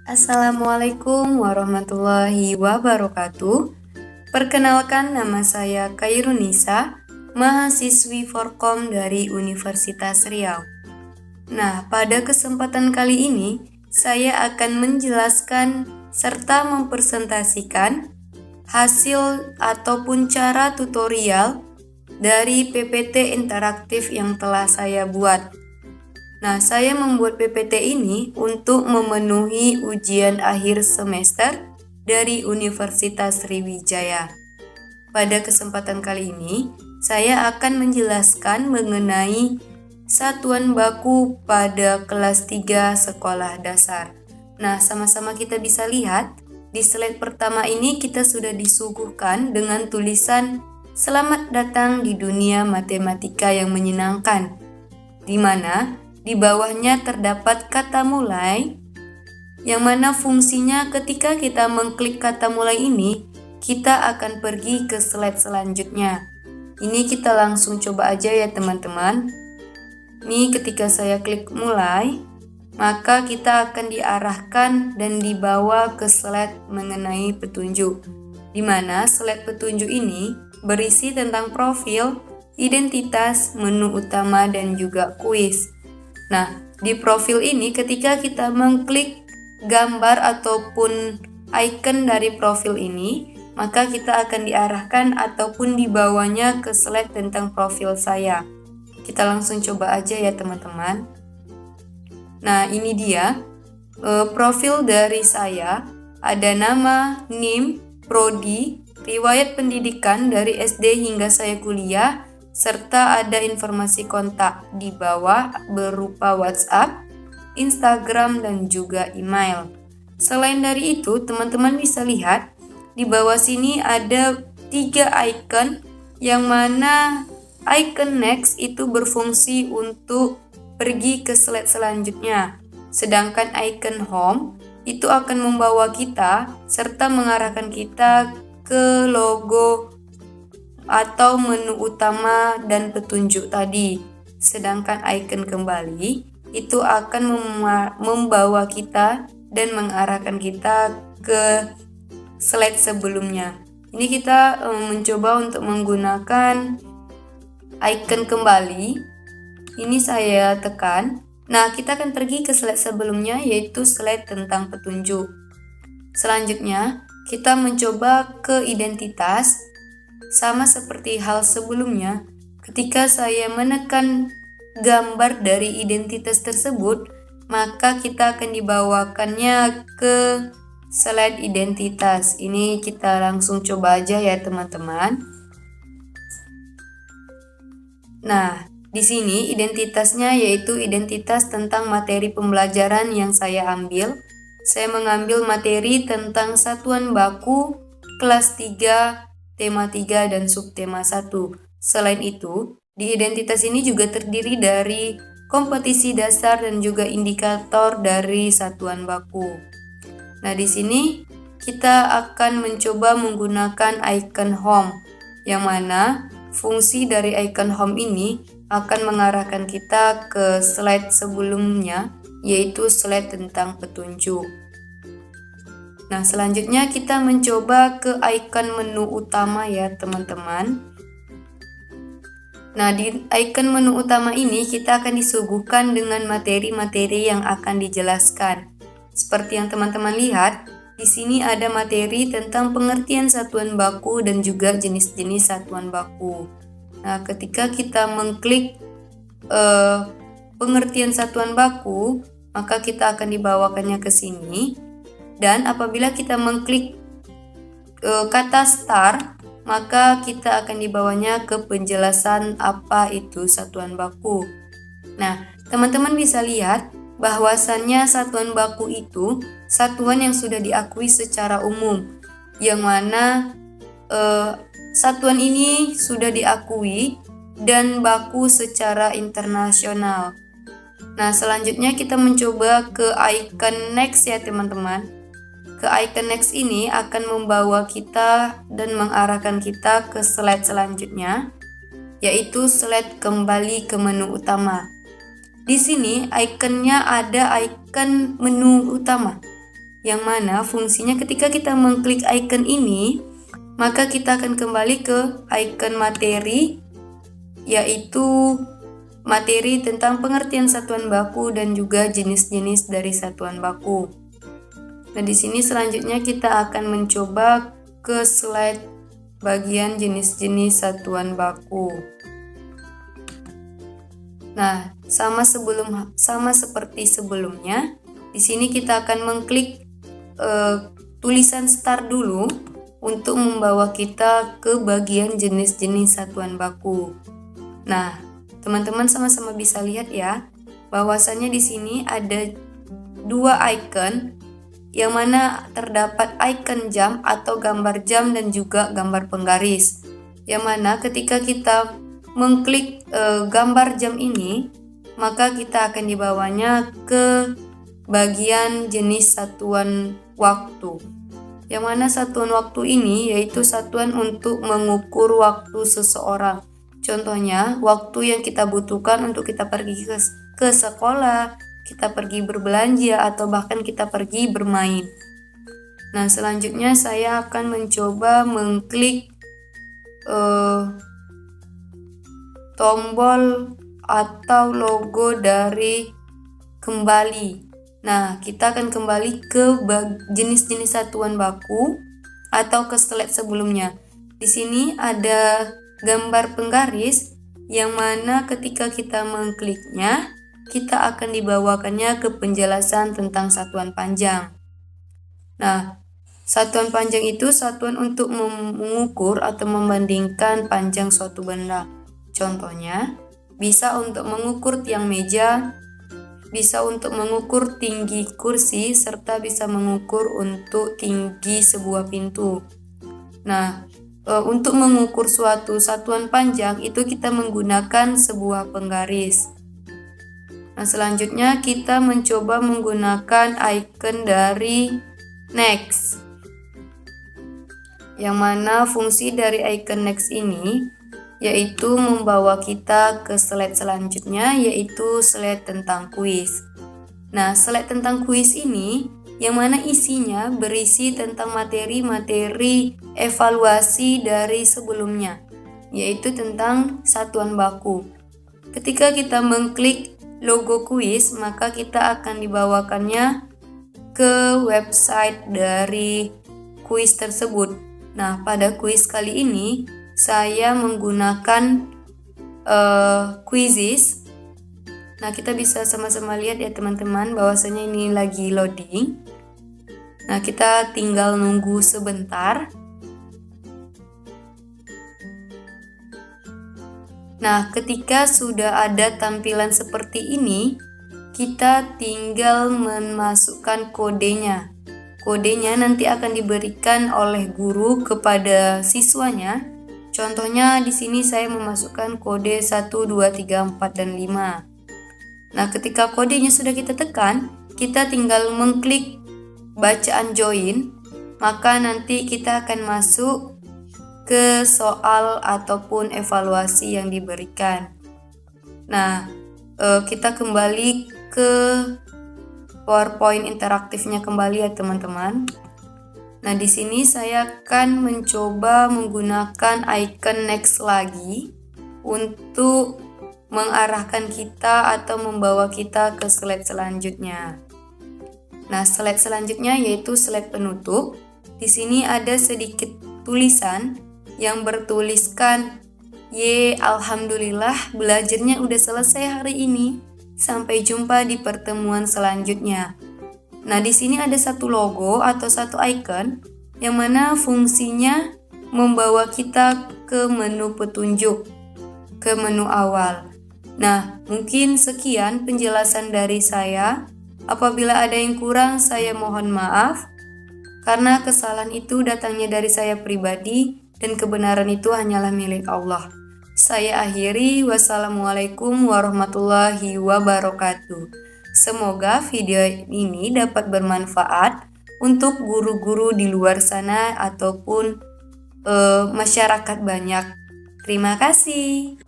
Assalamualaikum warahmatullahi wabarakatuh. Perkenalkan, nama saya Kairunisa, mahasiswi Forkom dari Universitas Riau. Nah, pada kesempatan kali ini saya akan menjelaskan serta mempresentasikan hasil ataupun cara tutorial dari PPT interaktif yang telah saya buat. Nah, saya membuat PPT ini untuk memenuhi ujian akhir semester dari Universitas Sriwijaya. Pada kesempatan kali ini, saya akan menjelaskan mengenai satuan baku pada kelas 3 sekolah dasar. Nah, sama-sama kita bisa lihat, di slide pertama ini kita sudah disuguhkan dengan tulisan "Selamat datang di dunia matematika yang menyenangkan", di mana di bawahnya terdapat kata mulai, yang mana fungsinya ketika kita mengklik kata mulai ini, kita akan pergi ke slide selanjutnya. Ini kita langsung coba aja ya teman-teman. Ini ketika saya klik mulai, maka kita akan diarahkan dan dibawa ke slide mengenai petunjuk, di mana slide petunjuk ini berisi tentang profil, identitas, menu utama, dan juga kuis. Nah, di profil ini ketika kita mengklik gambar ataupun icon dari profil ini, maka kita akan diarahkan ataupun dibawanya ke slide tentang profil saya. Kita langsung coba aja ya teman-teman. Nah, ini dia profil dari saya. Ada nama, NIM, prodi, riwayat pendidikan dari SD hingga saya kuliah, serta ada informasi kontak di bawah berupa WhatsApp, Instagram, dan juga email. Selain dari itu, teman-teman bisa lihat di bawah sini ada 3 icon, yang mana icon next itu berfungsi untuk pergi ke slide selanjutnya. Sedangkan icon home itu akan membawa kita serta mengarahkan kita ke logo atau menu utama dan petunjuk tadi. Sedangkan icon kembali itu akan membawa kita dan mengarahkan kita ke slide sebelumnya. Ini kita mencoba untuk menggunakan icon kembali. Ini saya tekan. Nah, kita akan pergi ke slide sebelumnya, yaitu slide tentang petunjuk. Selanjutnya, kita mencoba ke identitas. Sama seperti hal sebelumnya, ketika saya menekan gambar dari identitas tersebut, maka kita akan dibawakannya ke slide identitas. Ini kita langsung coba aja ya teman-teman. Nah, di sini identitasnya yaitu identitas tentang materi pembelajaran yang saya ambil. Saya mengambil materi tentang satuan baku kelas 3, tema 3, dan subtema 1. Selain itu, di identitas ini juga terdiri dari kompetisi dasar dan juga indikator dari satuan baku. Nah, di sini kita akan mencoba menggunakan icon home, yang mana fungsi dari icon home ini akan mengarahkan kita ke slide sebelumnya, yaitu slide tentang petunjuk. Nah, selanjutnya kita mencoba ke icon menu utama ya teman-teman. Nah, di icon menu utama ini kita akan disuguhkan dengan materi-materi yang akan dijelaskan. Seperti yang teman-teman lihat, di sini ada materi tentang pengertian satuan baku dan juga jenis-jenis satuan baku. Nah, ketika kita mengklik pengertian satuan baku, maka kita akan dibawakannya ke sini. Dan apabila kita mengklik kata start, maka kita akan dibawanya ke penjelasan apa itu satuan baku. Nah, teman-teman bisa lihat bahwasannya satuan baku itu satuan yang sudah diakui secara umum, yang mana satuan ini sudah diakui dan baku secara internasional. Nah, selanjutnya kita mencoba ke icon next ya teman-teman. Ke icon next ini akan membawa kita dan mengarahkan kita ke slide selanjutnya, yaitu slide kembali ke menu utama. Di sini ikonnya ada icon menu utama, yang mana fungsinya ketika kita mengklik icon ini, maka kita akan kembali ke icon materi, yaitu materi tentang pengertian satuan baku dan juga jenis-jenis dari satuan baku. Nah, di sini selanjutnya kita akan mencoba ke slide bagian jenis-jenis satuan baku. Nah, sama seperti sebelumnya, di sini kita akan mengklik tulisan start dulu untuk membawa kita ke bagian jenis-jenis satuan baku. Nah, teman-teman sama-sama bisa lihat ya, bahwasannya di sini ada dua icon yang mana terdapat icon jam atau gambar jam dan juga gambar penggaris. Yang mana ketika kita mengklik gambar jam ini, maka kita akan dibawanya ke bagian jenis satuan waktu. Yang mana satuan waktu ini yaitu satuan untuk mengukur waktu seseorang. Contohnya, waktu yang kita butuhkan untuk kita pergi ke sekolah, kita pergi berbelanja, atau bahkan kita pergi bermain. Nah, selanjutnya saya akan mencoba mengklik tombol atau logo dari kembali. Nah, kita akan kembali ke jenis-jenis satuan baku atau ke slide sebelumnya. Di sini ada gambar penggaris yang mana ketika kita mengkliknya, kita akan dibawakannya ke penjelasan tentang satuan panjang. Nah, satuan panjang itu satuan untuk mengukur atau membandingkan panjang suatu benda. Contohnya, bisa untuk mengukur tiang meja, bisa untuk mengukur tinggi kursi, serta bisa mengukur untuk tinggi sebuah pintu. Nah, untuk mengukur suatu satuan panjang itu kita menggunakan sebuah penggaris. Nah, selanjutnya kita mencoba menggunakan icon dari next. Yang mana fungsi dari icon next ini yaitu membawa kita ke slide selanjutnya, yaitu slide tentang kuis. Nah, slide tentang kuis ini yang mana isinya berisi tentang materi-materi evaluasi dari sebelumnya, yaitu tentang satuan baku. Ketika kita mengklik logo kuis, maka kita akan dibawakannya ke website dari kuis tersebut. Nah, pada kuis kali ini saya menggunakan Quizizz. Nah, kita bisa sama-sama lihat ya teman-teman, bahwasanya ini lagi loading. Nah, kita tinggal nunggu sebentar. Nah, ketika sudah ada tampilan seperti ini, kita tinggal memasukkan kodenya. Kodenya nanti akan diberikan oleh guru kepada siswanya. Contohnya di sini saya memasukkan kode 1, 2, 3, 4, dan 5. Nah, ketika kodenya sudah kita tekan, kita tinggal mengklik bacaan join, maka nanti kita akan masuk ke soal ataupun evaluasi yang diberikan. Nah, kita kembali ke PowerPoint interaktifnya kembali ya teman-teman. Nah, di sini saya akan mencoba menggunakan icon next lagi untuk mengarahkan kita atau membawa kita ke slide selanjutnya. Nah, slide selanjutnya yaitu slide penutup. Di sini ada sedikit tulisan yang bertuliskan, alhamdulillah belajarnya udah selesai hari ini. Sampai jumpa di pertemuan selanjutnya. Nah, di sini ada satu logo atau satu icon yang mana fungsinya membawa kita ke menu petunjuk, ke menu awal. Nah, mungkin sekian penjelasan dari saya. Apabila ada yang kurang, saya mohon maaf. Karena kesalahan itu datangnya dari saya pribadi dan kebenaran itu hanyalah milik Allah. Saya akhiri, wassalamualaikum warahmatullahi wabarakatuh. Semoga video ini dapat bermanfaat untuk guru-guru di luar sana ataupun masyarakat banyak. Terima kasih.